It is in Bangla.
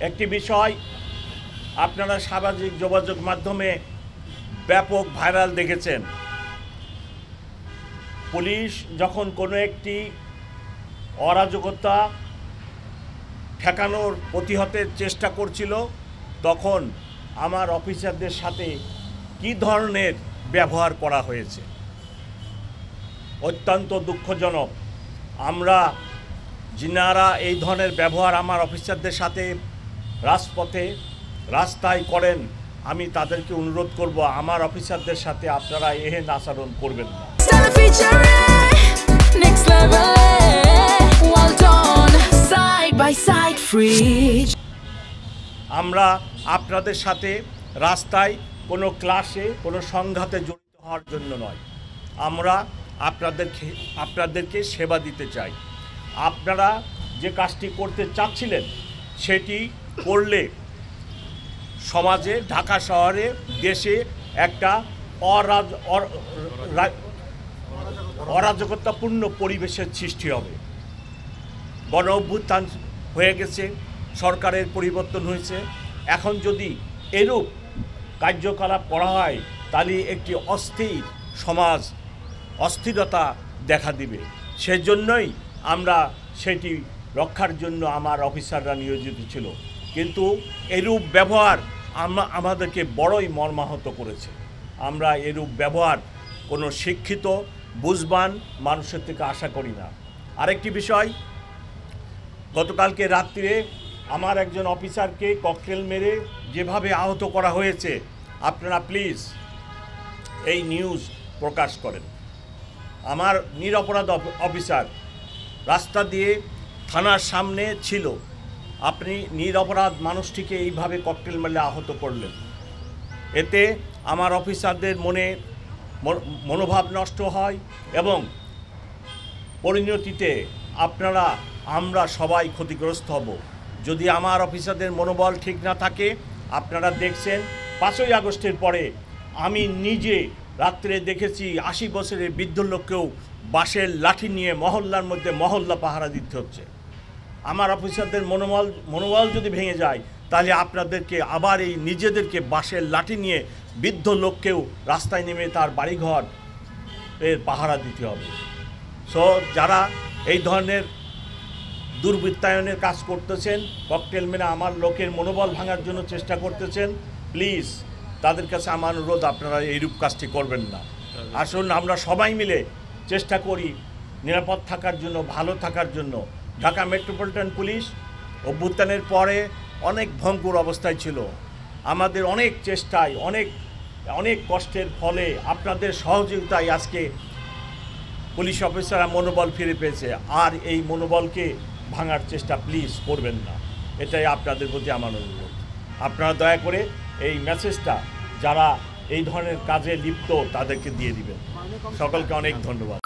একটি বিষয় আপনারা সামাজিক যোগাযোগ মাধ্যমে ব্যাপক ভাইরাল দেখেছেন। পুলিশ যখন কোনো একটি অরাজকতা ঠেকানোর প্রতিহতের চেষ্টা করছিল, তখন আমার অফিসারদের সাথে কী ধরনের ব্যবহার করা হয়েছে অত্যন্ত দুঃখজনক। আমরা যিনারা এই ধরনের ব্যবহার আমার অফিসারদের সাথে রাস্তায় করেন, আমি তাদেরকে অনুরোধ করব আমার অফিসারদের সাথে আপনারা এহেন আচরণ করবেন না। আমরা আপনাদের সাথে রাস্তায় কোনো ক্লাসে কোনো সংঘাতে জড়িত হওয়ার জন্য নয়, আমরা আপনাদেরকে সেবা দিতে চাই। আপনারা যে কাজটি করতে চাচ্ছিলেন সেটি করলে সমাজে, ঢাকা শহরে, দেশে একটা অরাজকতাপূর্ণ পরিবেশের সৃষ্টি হবে। গণ অভ্যুত্থান হয়ে গেছে, সরকারের পরিবর্তন হয়েছে, এখন যদি এরূপ কার্যকলাপ করা হয় তাহলে একটি অস্থির সমাজ, অস্থিরতা দেখা দিবে। সেজন্যই আমরা সেটি রক্ষার জন্য আমার অফিসাররা নিয়োজিত ছিল। কিন্তু এরূপ ব্যবহার আমাদেরকে বড়ই মর্মাহত করেছে। আমরা এরূপ ব্যবহার কোনো শিক্ষিত বুঝবান মানুষের থেকে আশা করি না। আরেকটি বিষয়, গতকালকে রাত্রিরে আমার একজন অফিসারকে ককটেল মেরে যেভাবে আহত করা হয়েছে, আপনারা প্লিজ এই নিউজ প্রকাশ করেন। আমার নিরপরাধ অফিসার রাস্তা দিয়ে থানার সামনে ছিল, আপনি নিরপরাধ মানুষটিকে এইভাবে ককটেল মেরে আহত করলেন। এতে আমার অফিসারদের মনোভাব নষ্ট হয় এবং পরিণতিতে আমরা সবাই ক্ষতিগ্রস্ত হব। যদি আমার অফিসারদের মনোবল ঠিক না থাকে, আপনারা দেখছেন 5ই আগস্টের পরে আমি নিজে রাত্রে দেখেছি 80 বছরের বৃদ্ধ লোককেও বাঁশের লাঠি নিয়ে মহল্লার মধ্যে মহল্লা পাহারা দিতে হচ্ছে। আমার অফিসারদের মনোবল যদি ভেঙে যায়, তাহলে আপনাদেরকে আবার এই নিজেদেরকে বাঁশের লাঠি নিয়ে বৃদ্ধ লোককেও রাস্তায় নেমে তার বাড়িঘর এর পাহারা দিতে হবে। সো যারা এই ধরনের দুর্বৃত্তায়নের কাজ করতেছেন, ককটেল মেরে আমার লোকের মনোবল ভাঙার জন্য চেষ্টা করতেছেন, প্লিজ তাদের কাছে আমার অনুরোধ, আপনারা এইরূপ কাজটি করবেন না। আসুন আমরা সবাই মিলে চেষ্টা করি নিরাপদ থাকার জন্য, ভালো থাকার জন্য। ঢাকা মেট্রোপলিটন পুলিশ অভ্যুত্থানের পরে অনেক ভঙ্গুর অবস্থায় ছিল। আমাদের অনেক চেষ্টায়, অনেক কষ্টের ফলে, আপনাদের সহযোগিতায় আজকে পুলিশ অফিসাররা মনোবল ফিরে পেয়েছে। আর এই মনোবলকে ভাঙার চেষ্টা প্লিজ করবেন না, এটাই আপনাদের প্রতি আমার অনুরোধ। আপনারা দয়া করে এই মেসেজটা যারা এই ধরনের কাজে লিপ্ত তাদেরকে দিয়ে দিবেন। সকলকে অনেক ধন্যবাদ।